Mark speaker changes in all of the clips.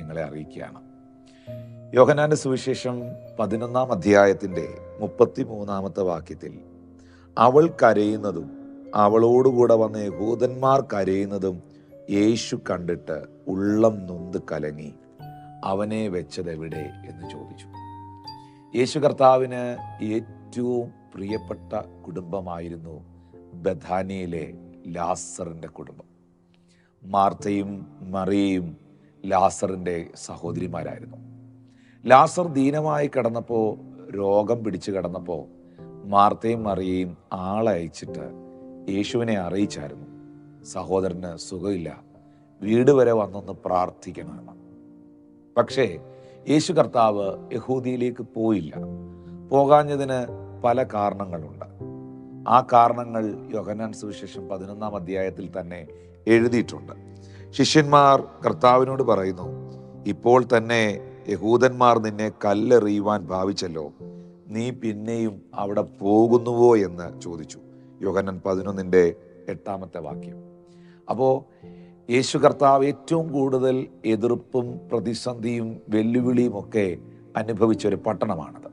Speaker 1: നിങ്ങളെ അറിയിക്കുകയാണ്. യോഹന്നാന്റെ സുവിശേഷം 11-ാം അധ്യായത്തിൻ്റെ 33-ാമത്തെ വാക്യത്തിൽ അവൾ കരയുന്നതും അവളോടുകൂടെ വന്ന യഹൂദന്മാർ കരയുന്നതും യേശു കണ്ടിട്ട് ഉള്ളം നൊന്ത് കലങ്ങി, അവനെ വെച്ചതെവിടെ എന്ന് ചോദിച്ചു. യേശു കർത്താവിന് ഏറ്റവും പ്രിയപ്പെട്ട കുടുംബമായിരുന്നു ബഥാനിയിലെ ലാസറിൻ്റെ കുടുംബം. മാർത്തയും മറിയയും ലാസറിൻ്റെ സഹോദരിമാരായിരുന്നു. ലാസർ ദീനമായി കിടന്നപ്പോൾ, രോഗം പിടിച്ചു കിടന്നപ്പോൾ മാർത്തയും മറിയയും ആളയച്ചിട്ട് യേശുവിനെ അറിയിച്ചായിരുന്നു, സഹോദരന് സുഖമില്ല, വീട് വരെ വന്നൊന്ന് പ്രാർത്ഥിക്കണമെന്ന്. പക്ഷേ യേശു കർത്താവ് യഹൂദിയിലേക്ക് പോയില്ല. പോകാഞ്ഞതിന് പല കാരണങ്ങളുണ്ട്. ആ കാരണങ്ങൾ യോഹന്നാൻ സുവിശേഷം 11-ാം അധ്യായത്തിൽ തന്നെ എഴുതിയിട്ടുണ്ട്. ശിഷ്യന്മാർ കർത്താവിനോട് പറയുന്നു, ഇപ്പോൾ തന്നെ യഹൂദന്മാർ നിന്നെ കല്ലെറിയുവാൻ ഭാവിച്ചല്ലോ, നീ പിന്നെയും അവിടെ പോകുന്നുവോ എന്ന് ചോദിച്ചു. യോഹന്നാൻ 11-ന്റെ 8-ാമത്തെ വാക്യം. അപ്പോൾ യേശു കർത്താവ് ഏറ്റവും കൂടുതൽ എതിർപ്പും പ്രതിസന്ധിയും വെല്ലുവിളിയും ഒക്കെ അനുഭവിച്ചൊരു പട്ടണമാണത്.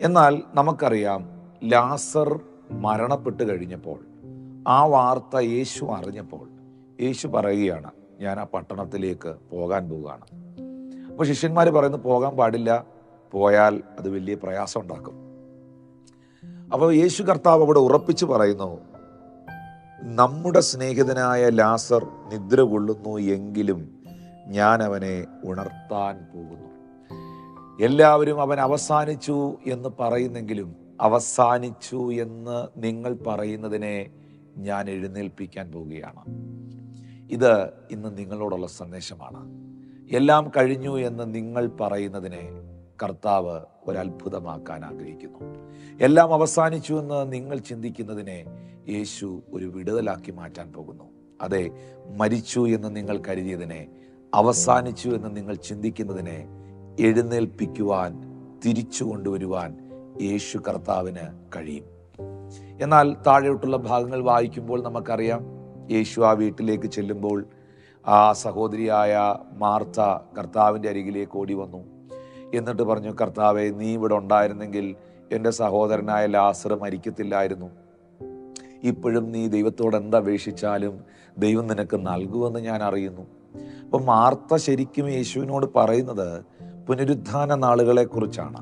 Speaker 1: എന്നാൽ നമുക്കറിയാം, ലാസർ മരണപ്പെട്ട് കഴിഞ്ഞപ്പോൾ ആ വാർത്ത യേശു അറിഞ്ഞപ്പോൾ യേശു പറയുകയാണ്, ഞാൻ ആ പട്ടണത്തിലേക്ക് പോകാൻ പോവുകയാണ്. അപ്പോൾ ശിഷ്യന്മാർ പറയുന്നു, പോകാൻ പാടില്ല, പോയാൽ അത് വലിയ പ്രയാസം ഉണ്ടാക്കും. അപ്പോൾ യേശു കർത്താവ് അവിടെ ഉറപ്പിച്ച് പറയുന്നു, നമ്മുടെ സ്നേഹിതനായ ലാസർ നിദ്ര കൊള്ളുന്നു എങ്കിലും ഞാൻ അവനെ ഉണർത്താൻ പോകുന്നു. എല്ലാവരും അവൻ അവസാനിച്ചു എന്ന് പറയുന്നെങ്കിലും അവസാനിച്ചു എന്ന് നിങ്ങൾ പറയുന്നതിനെ ഞാൻ എഴുന്നേൽപ്പിക്കാൻ പോവുകയാണ്. ഇത് ഇന്ന് നിങ്ങളോടുള്ള സന്ദേശമാണ്. എല്ലാം കഴിഞ്ഞു എന്ന് നിങ്ങൾ പറയുന്നതിനെ കർത്താവ് ഒരത്ഭുതമാക്കാൻ ആഗ്രഹിക്കുന്നു. എല്ലാം അവസാനിച്ചു എന്ന് നിങ്ങൾ ചിന്തിക്കുന്നതിനെ യേശു ഒരു വിടുതലാക്കി മാറ്റാൻ പോകുന്നു. അതെ, മരിച്ചു എന്ന് നിങ്ങൾ കരുതിയതിനെ, അവസാനിച്ചു എന്ന് നിങ്ങൾ ചിന്തിക്കുന്നതിനെ എഴുന്നേൽപ്പിക്കുവാൻ, തിരിച്ചു കൊണ്ടുവരുവാൻ യേശു കർത്താവിന് കഴിയും. എന്നാൽ താഴോട്ടുള്ള ഭാഗങ്ങൾ വായിക്കുമ്പോൾ നമുക്കറിയാം, യേശു ആ വീട്ടിലേക്ക് ചെല്ലുമ്പോൾ ആ സഹോദരിയായ മാർത്ത കർത്താവിൻ്റെ അരികിലേക്ക് ഓടി വന്നു. എന്നിട്ട് പറഞ്ഞു, കർത്താവെ, നീ ഇവിടെ ഉണ്ടായിരുന്നെങ്കിൽ എൻ്റെ സഹോദരനായ ലാസർ മരിക്കത്തില്ലായിരുന്നു. ഇപ്പോഴും നീ ദൈവത്തോട് എന്തപേക്ഷിച്ചാലും ദൈവം നിനക്ക് നൽകുമെന്ന് ഞാൻ അറിയുന്നു. അപ്പം മാർത്ത ശരിക്കും യേശുവിനോട് പറയുന്നത് പുനരുത്ഥാന നാളുകളെ കുറിച്ചാണ്.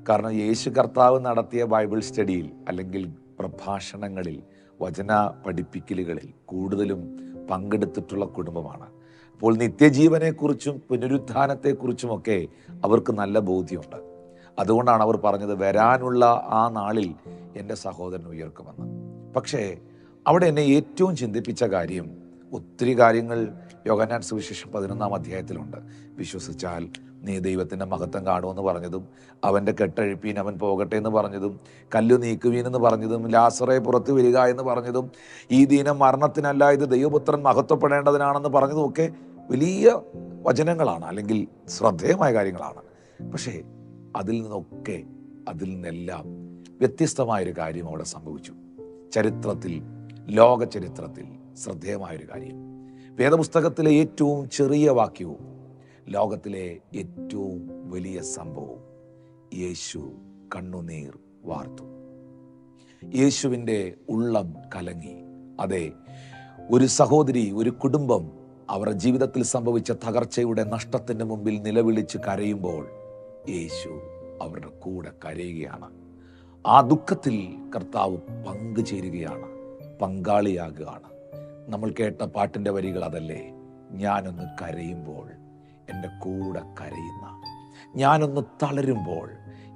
Speaker 1: കാരണം യേശു കർത്താവ് നടത്തിയ ബൈബിൾ സ്റ്റഡിയിൽ അല്ലെങ്കിൽ പ്രഭാഷണങ്ങളിൽ, വചന പഠിപ്പിക്കലുകളിൽ കൂടുതലും പങ്കെടുത്തിട്ടുള്ള കുടുംബമാണ്. അപ്പോൾ നിത്യജീവനെക്കുറിച്ചും പുനരുത്ഥാനത്തെക്കുറിച്ചുമൊക്കെ അവർക്ക് നല്ല ബോധ്യമുണ്ട്. അതുകൊണ്ടാണ് അവർ പറഞ്ഞത്, വരാനുള്ള ആ നാളിൽ എൻ്റെ സഹോദരൻ ഉയർക്കുമെന്ന്. പക്ഷേ അവിടെ എന്നെ ഏറ്റവും ചിന്തിപ്പിച്ച കാര്യം, ഒത്തിരി കാര്യങ്ങൾ യോഹന്നാൻ സുവിശേഷം 11-ാം അധ്യായത്തിലുണ്ട്. വിശ്വസിച്ചാൽ നീ ദൈവത്തിൻ്റെ മഹത്വം കാണുമെന്ന് പറഞ്ഞതും, അവൻ്റെ കെട്ടഴിപ്പീൻ അവൻ പോകട്ടെ എന്ന് പറഞ്ഞതും, കല്ല് നീക്കുവീനെന്ന് പറഞ്ഞതും, ലാസറെ പുറത്തു വരിക എന്ന് പറഞ്ഞതും, ഈ ദീനം മരണത്തിനല്ല, ഇത് ദൈവപുത്രൻ മഹത്വപ്പെടേണ്ടതിനാണെന്ന് പറഞ്ഞതും ഒക്കെ വലിയ വചനങ്ങളാണ്, അല്ലെങ്കിൽ ശ്രദ്ധേയമായ കാര്യങ്ങളാണ്. പക്ഷേ അതിൽ നിന്നെല്ലാം വ്യത്യസ്തമായൊരു കാര്യം അവിടെ സംഭവിച്ചു. ചരിത്രത്തിൽ, ലോക ചരിത്രത്തിൽ ശ്രദ്ധേയമായൊരു കാര്യം. വേദപുസ്തകത്തിലെ ഏറ്റവും ചെറിയ വാക്യവും ലോകത്തിലെ ഏറ്റവും വലിയ സംഭവവും, യേശു കണ്ണുനീർ വാർത്തു. യേശുവിൻ്റെ ഉള്ളം കലങ്ങി. അതെ, ഒരു സഹോദരി, ഒരു കുടുംബം അവരുടെ ജീവിതത്തിൽ സംഭവിച്ച തകർച്ചയുടെ നഷ്ടത്തിൻ്റെ മുമ്പിൽ നിലവിളിച്ച് കരയുമ്പോൾ യേശു അവരുടെ കൂടെ കരയുകയാണ്. ആ ദുഃഖത്തിൽ കർത്താവ് പങ്കുചേരുകയാണ്, പങ്കാളിയാകുകയാണ്. നമ്മൾ കേട്ട പാട്ടിൻ്റെ വരികൾ അതല്ലേ, ഞാനൊന്ന് കരയുമ്പോൾ എൻ്റെ കൂടെ കരയുന്ന, ഞാനൊന്ന് തളരുമ്പോൾ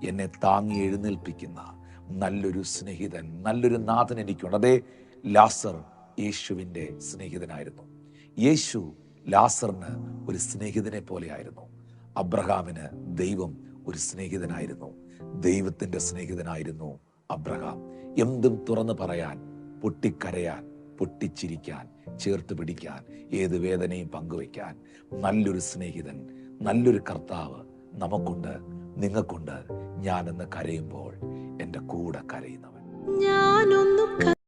Speaker 1: എന്നെ താങ്ങി എഴുന്നേൽപ്പിക്കുന്ന നല്ലൊരു സ്നേഹിതൻ, നല്ലൊരു നാഥൻ എനിക്കുണ്ട്. അതേ, ലാസർ യേശുവിൻ്റെ സ്നേഹിതനായിരുന്നു. യേശു ലാസറിന് ഒരു സ്നേഹിതനെ പോലെയായിരുന്നു. അബ്രഹാമിന് ദൈവം ഒരു സ്നേഹിതനായിരുന്നു. ദൈവത്തിൻ്റെ സ്നേഹിതനായിരുന്നു അബ്രഹാം. എന്തും തുറന്നു പറയാൻ, പൊട്ടിക്കരയാൻ, പൊട്ടിച്ചിരിക്കാൻ, ചേർത്ത് പിടിക്കാൻ, ഏത് വേദനയും പങ്കുവയ്ക്കാൻ നല്ലൊരു സ്നേഹിതൻ, നല്ലൊരു കർത്താവ് നമുക്കുണ്ട്, നിങ്ങൾക്കുണ്ട്. ഞാനെന്ന് കരയുമ്പോൾ എൻ്റെ കൂടെ കരയുന്നവൻ.